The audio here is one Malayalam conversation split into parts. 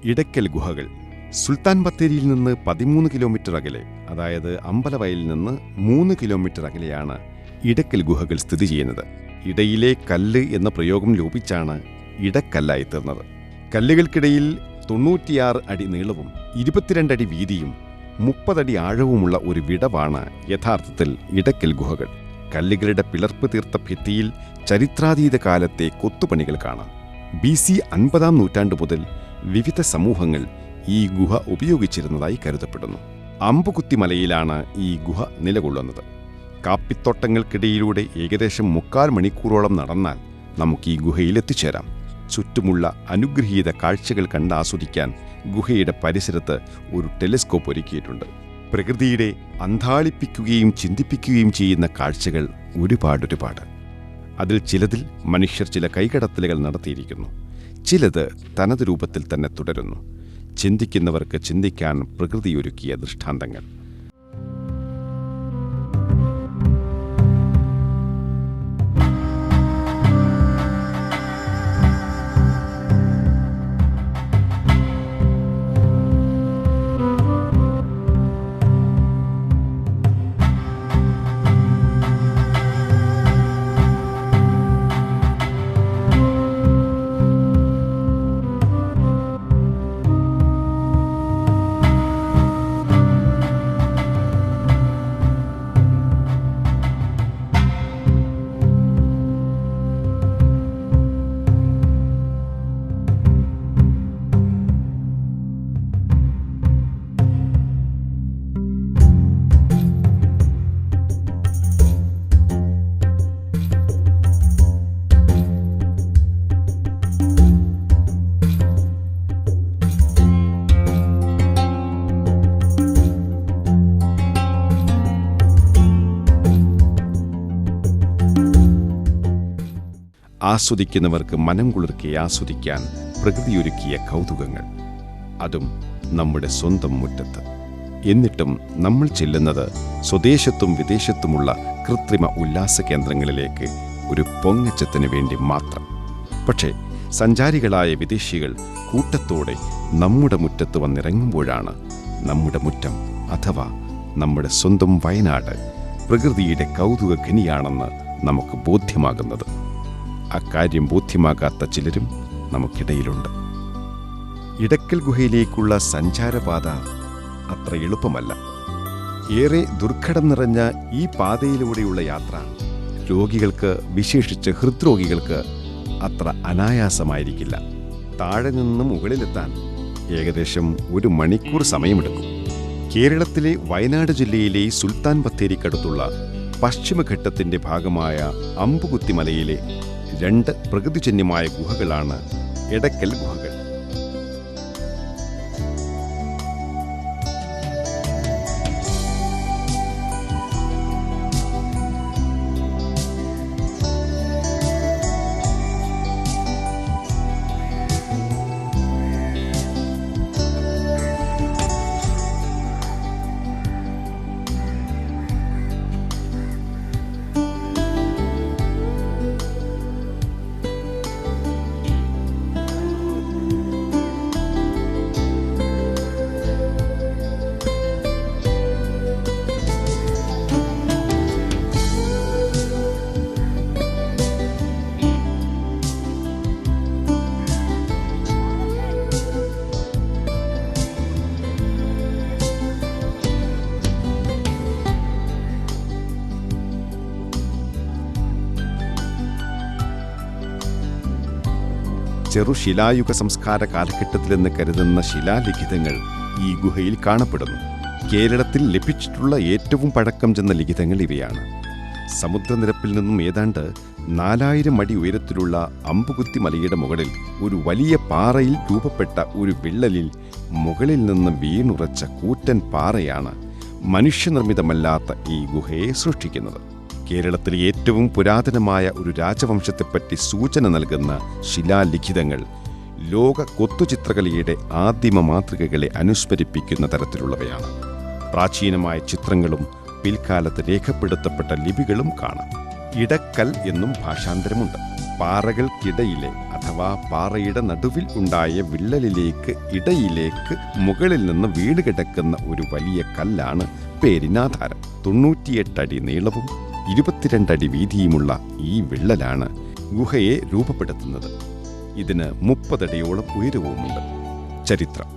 ഇടയ്ക്കൽ ഗുഹകൾ സുൽത്താൻ ബത്തേരിയിൽ നിന്ന് 13 കിലോമീറ്റർ അകലെ, അതായത് അമ്പലവയലിൽ നിന്ന് 3 കിലോമീറ്റർ അകലെയാണ് ഇടയ്ക്കൽ ഗുഹകൾ സ്ഥിതി ചെയ്യുന്നത്. ഇടയിലെ കല്ല് എന്ന പ്രയോഗം ലോപിച്ചാണ് ഇടക്കല്ലായി തീർന്നത്. കല്ലുകൾക്കിടയിൽ 96 അടി നീളവും 22 അടി വീതിയും 30 അടി ആഴവുമുള്ള ഒരു വിടവാണ് യഥാർത്ഥത്തിൽ ഇടയ്ക്കൽ ഗുഹകൾ. കല്ലുകളുടെ പിളർപ്പ് തീർത്ത ഭിത്തിയിൽ ചരിത്രാതീത കാലത്തെ കൊത്തുപണികൾ കാണാം. BC 50-ാം നൂറ്റാണ്ട് മുതൽ വിവിധ സമൂഹങ്ങൾ ഈ ഗുഹ ഉപയോഗിച്ചിരുന്നതായി കരുതപ്പെടുന്നു. അമ്പുകുത്തിമലയിലാണ് ഈ ഗുഹ നിലകൊള്ളുന്നത്. കാപ്പിത്തോട്ടങ്ങൾക്കിടയിലൂടെ ഏകദേശം 3/4 മണിക്കൂറോളം നടന്നാൽ നമുക്ക് ഈ ഗുഹയിൽ എത്തിച്ചേരാം. ചുറ്റുമുള്ള അനുഗ്രഹീത കാഴ്ചകൾ കണ്ടാസ്വദിക്കാൻ ഗുഹയുടെ പരിസരത്ത് ഒരു ടെലിസ്കോപ്പ് ഒരുക്കിയിട്ടുണ്ട്. പ്രകൃതിയുടെ അന്ധാളിപ്പിക്കുകയും ചിന്തിപ്പിക്കുകയും ചെയ്യുന്ന കാഴ്ചകൾ ഒരുപാട്. അതിൽ ചിലതിൽ മനുഷ്യർ ചില കൈകടത്തലുകൾ നടത്തിയിരിക്കുന്നു. ചിലത് തനത് രൂപത്തിൽ തന്നെ തുടരുന്നു. ചിന്തിക്കുന്നവർക്ക് ചിന്തിക്കാൻ പ്രകൃതിയൊരുക്കിയ ദൃഷ്ടാന്തങ്ങൾ. ആസ്വദിക്കുന്നവർക്ക് മനം കുളിർക്കെ ആസ്വദിക്കാൻ പ്രകൃതിയൊരുക്കിയ കൗതുകങ്ങൾ, അതും നമ്മുടെ സ്വന്തം മുറ്റത്ത്. എന്നിട്ടും നമ്മൾ ചെല്ലുന്നത് സ്വദേശത്തും വിദേശത്തുമുള്ള കൃത്രിമ ഉല്ലാസ കേന്ദ്രങ്ങളിലേക്ക് ഒരു പൊങ്ങച്ചത്തിന് വേണ്ടി മാത്രം. പക്ഷേ സഞ്ചാരികളായ വിദേശികൾ കൂട്ടത്തോടെ നമ്മുടെ മുറ്റത്ത് വന്നിറങ്ങുമ്പോഴാണ് നമ്മുടെ മുറ്റം അഥവാ നമ്മുടെ സ്വന്തം വയനാട് പ്രകൃതിയുടെ കൗതുക ഖനിയാണെന്ന് നമുക്ക് ബോധ്യമാകുന്നത്. അക്കാര്യം ബോധ്യമാകാത്ത ചിലരും നമുക്കിടയിലുണ്ട്. ഇടയ്ക്കൽ ഗുഹയിലേക്കുള്ള സഞ്ചാരപാത അത്ര എളുപ്പമല്ല. ഏറെ ദുർഘടം നിറഞ്ഞ ഈ പാതയിലൂടെയുള്ള യാത്ര രോഗികൾക്ക്, വിശേഷിച്ച് ഹൃദ്രോഗികൾക്ക് അത്ര അനായാസമായിരിക്കില്ല. താഴെ നിന്ന് മുകളിലെത്താൻ ഏകദേശം 1 മണിക്കൂർ സമയമെടുക്കും. കേരളത്തിലെ വയനാട് ജില്ലയിലെ സുൽത്താൻ ബത്തേരിക്കടുത്തുള്ള പശ്ചിമഘട്ടത്തിന്റെ ഭാഗമായ അമ്പുകുത്തിമലയിലെ 2 പ്രകൃതിജന്യമായ ഗുഹകളാണ് ഇടയ്ക്കൽ ഗുഹകൾ. ചെറുശിലായുഗ സംസ്കാര കാലഘട്ടത്തിലെന്ന് കരുതുന്ന ശിലാലിഖിതങ്ങൾ ഈ ഗുഹയിൽ കാണപ്പെടുന്നു. കേരളത്തിൽ ലഭിച്ചിട്ടുള്ള ഏറ്റവും പഴക്കം ചെന്ന ലിഖിതങ്ങൾ ഇവയാണ്. സമുദ്രനിരപ്പിൽ നിന്നും ഏതാണ്ട് 4000 അടി ഉയരത്തിലുള്ള അമ്പുകുത്തി മലയുടെ മുകളിൽ ഒരു വലിയ പാറയിൽ രൂപപ്പെട്ട ഒരു വിള്ളലിൽ മുകളിൽ നിന്ന് വീണുറച്ച കൂറ്റൻ പാറയാണ് മനുഷ്യനിർമ്മിതമല്ലാത്ത ഈ ഗുഹയെ സൃഷ്ടിക്കുന്നത്. കേരളത്തിലെ ഏറ്റവും പുരാതനമായ ഒരു രാജവംശത്തെപ്പറ്റി സൂചന നൽകുന്ന ശിലാലിഖിതങ്ങൾ ലോക കൊത്തുചിത്രകലയുടെ ആദിമ മാതൃകകളെ അനുസ്മരിപ്പിക്കുന്ന തരത്തിലുള്ളവയാണ്. പ്രാചീനമായ ചിത്രങ്ങളും പിൽക്കാലത്ത് രേഖപ്പെടുത്തപ്പെട്ട ലിപികളും കാണാം. ഇടക്കൽ എന്നും ഭാഷാന്തരമുണ്ട്. പാറകൾക്കിടയിലെ അഥവാ പാറയുടെ നടുവിൽ ഉണ്ടായ വിള്ളലിലേക്ക് ഇടയിലേക്ക് മുകളിൽ നിന്ന് വീണ് കിടക്കുന്ന ഒരു വലിയ കല്ലാണ് പേരിനാധാരം. 98 അടി നീളവും 22 അടി വീതിയുമുള്ള ഈ വിള്ളലാണ് ഗുഹയെ രൂപപ്പെടുത്തുന്നത്. ഇതിന് 30 അടിയോളം ഉയരവുമുണ്ട്. ചരിത്രം: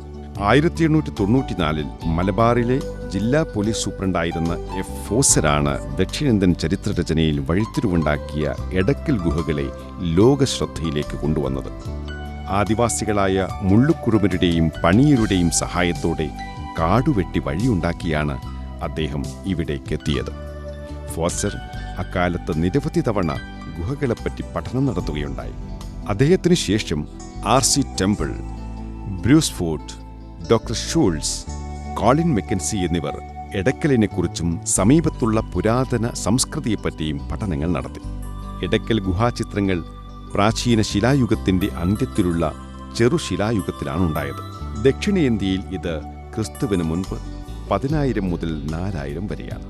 1894 മലബാറിലെ ജില്ലാ പോലീസ് സൂപ്രണ്ടായിരുന്ന എഫ് ഫോസറാണ് ദക്ഷിണേന്ത്യൻ ചരിത്രരചനയിൽ വഴിത്തിരിവുണ്ടാക്കിയ എടക്കൽ ഗുഹകളെ ലോകശ്രദ്ധയിലേക്ക് കൊണ്ടുവന്നത്. ആദിവാസികളായ മുള്ളുക്കുറുമരുടെയും പണിയരുടെയും സഹായത്തോടെ കാടുവെട്ടി വഴിയുണ്ടാക്കിയാണ് അദ്ദേഹം ഇവിടേക്കെത്തിയത്. ഫോസർ അക്കാലത്ത് നിരവധി തവണ ഗുഹകളെപ്പറ്റി പഠനം നടത്തുകയുണ്ടായി. അദ്ദേഹത്തിനു ശേഷം RC Temple, Bruce Foote, doctor Schulz, Colin Mackenzie എന്നിവർ എടക്കലിനെക്കുറിച്ചും സമീപത്തുള്ള പുരാതന സംസ്കൃതിയെപ്പറ്റിയും പഠനങ്ങൾ നടത്തി. എടക്കൽ ഗുഹാചിത്രങ്ങൾ പ്രാചീന ശിലായുഗത്തിന്റെ അന്ത്യത്തിലുള്ള ചെറുശിലായുഗത്തിലാണുണ്ടായത്. ദക്ഷിണേന്ത്യയിൽ ഇത് ക്രിസ്തുവിന് മുൻപ് 10,000 മുതൽ 4,000 വരെയാണ്.